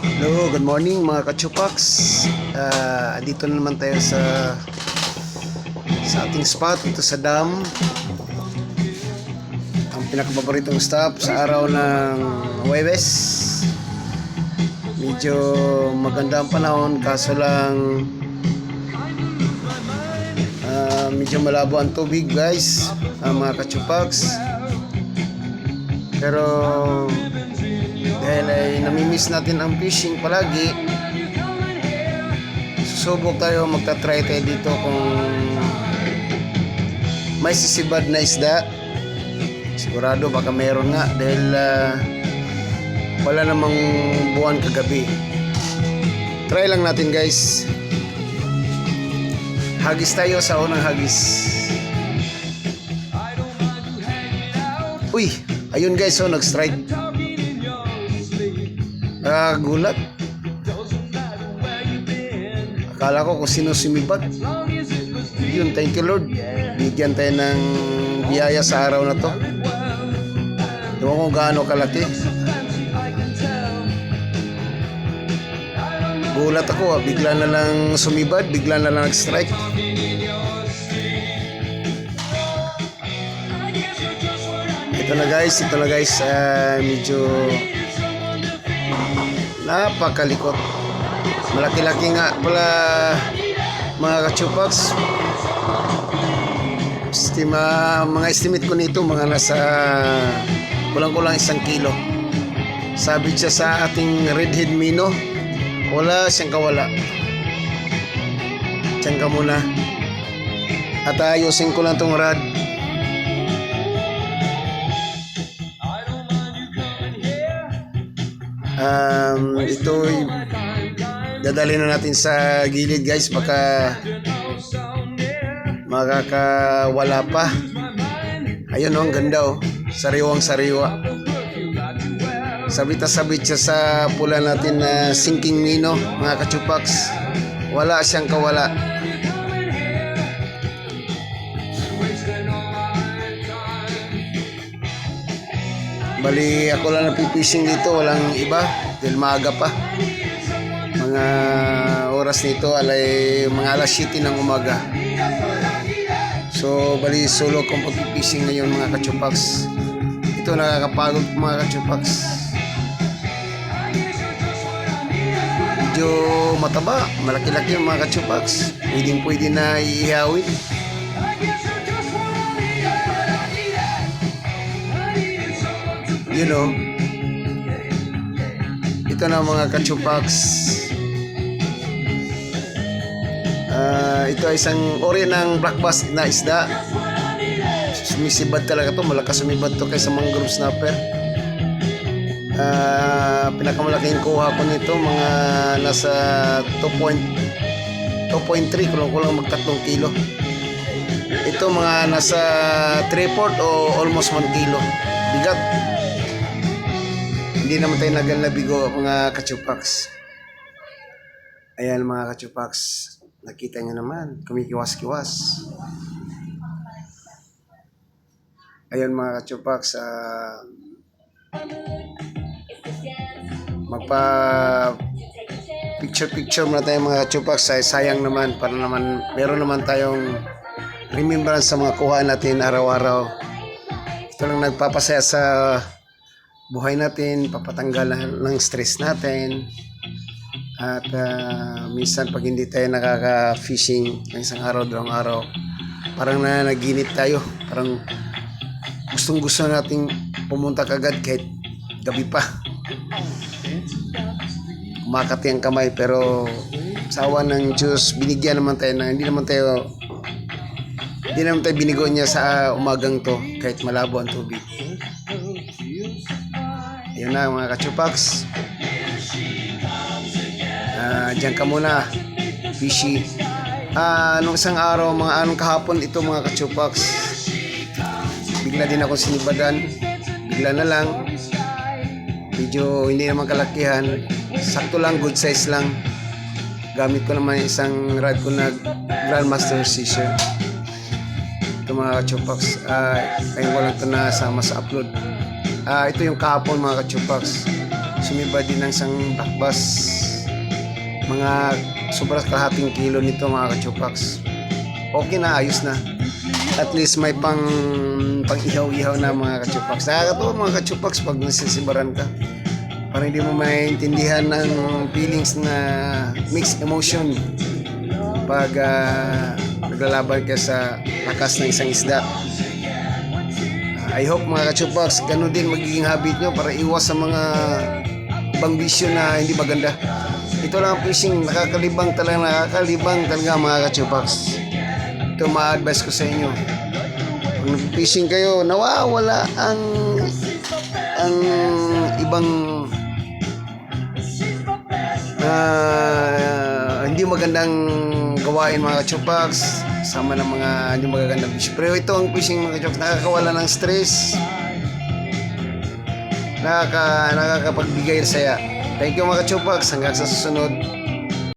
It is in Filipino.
Hello, good morning mga kachupax. Dito na naman tayo sa ating spot dito sa dam. Ang pinakapaboritong stop sa araw ng Huwebes. Medyo maganda ang panahon, kaso lang medyo malabo ang tubig guys, mga kachupax. Pero dahil ay namimiss natin ang fishing palagi, susubok tayo, magta-try tayo dito kung may sisibad na isda. Sigurado baka meron nga dahil wala namang buwan kagabi. Try lang natin guys. Hagis tayo sa unang hagis. Uy, ayun guys, so nag-strike. Gulat. Akala ko kung sino sumibad. Yun, thank you Lord. Bigyan tayo ng biyaya sa araw na to. Ewan ko gaano kalaki. Gulat ako, bigla na lang sumibad, bigla na lang nag-strike. Ito na guys, medyo napakalikot. Malaki-laki nga pala mga kachupax. Mga estimate ko nito mga nasa kulang-kulang 1 kilo. Sabi siya sa ating redhead minnow, wala siyang kawala. Diyan ka muna. At ayusin ko lang tong rod. Ito dadali na natin sa gilid guys, baka makakawala pa. Ayun oh, ang ganda oh, sariwang sariwa. Sabit na sabit siya sa pula natin na sinking minnow mga kachupax. Wala siyang kawala. Bali ako lang napipishing dito, walang iba dahil maaga pa. Mga oras nito alay mga alas 7 ng umaga. So bali solo kong pagpipishing ngayon mga kachupax. Ito nakakapagod mga kachupax. Medyo mataba, malaki-laki yung mga kachupax. Pwede na iihawin. You know, ito na mga kachupax. Ito ay isang ori ng black bass na isda. Sumisibad talaga to, malakas sumibad to kaysa mangrove snapper. Pinakamalaking kuha ko nito mga nasa 2.3, kulang mag 3 kilo. Ito mga nasa 3/4 o almost 1 kilo bigat. Hindi naman tayo nagalabigo mga kachupax. Ayan mga kachupax, nakita nyo naman, kumikiwas-kiwas. Ayan mga kachupax, magpa picture muna tayo mga kachupax. Sayang naman, para naman meron naman tayong remembrance sa mga kuha natin araw-araw. Ito lang nagpapasaya sa buhay natin, papatanggal ng stress natin. At minsan pag hindi tayo nakaka-fishing ng isang araw, dalawang araw, parang nanaginip tayo. Parang gustong-gusto nating pumunta kagad kahit gabi pa. Kumakati ang kamay, pero sa awa ng Diyos, binigyan naman tayo na hindi naman tayo binigo niya sa umagang to kahit malabo ang tubig. Ayun na mga kachupax. Diyan ka muna, fishy. Nung isang araw, anong kahapon ito mga kachupax, bigla din ako sinibadan. Bigla na lang. Medyo hindi naman kalakihan. Sakto lang, good size lang. Gamit ko naman isang rod ko na Grandmaster Seashell. Ito mga kachupax. Ngayon ko lang ito nasama sa upload. Ito yung kahapon mga kachupax. sumiba din ng isang black bass. Mga sobrang kalahating kilo nito mga kachupax. Okay na, ayos na. At least may pang ihaw-ihaw na mga kachupax. Nakakatawa mga kachupax pag nasisibaran ka. Parang hindi mo maintindihan ng feelings na mixed emotion pag naglalaban ka sa lakas ng isang isda. I hope mga kachupax, ganun din magiging habit nyo para iwas sa mga ibang bisyo na hindi maganda. Ito lang ang fishing, nakakalibang talaga mga kachupax. Ito ma-advise ko sa inyo. Kung nag-fishing kayo, nawawala ang ibang hindi magandang gawain mga kachupax, sama ng mga hindi magagandang fishing. Pero ito ang fishing mga kachupax, nakakawala ng stress, nakakapagbigay ng saya. Thank you mga kachupax, hanggang sa susunod.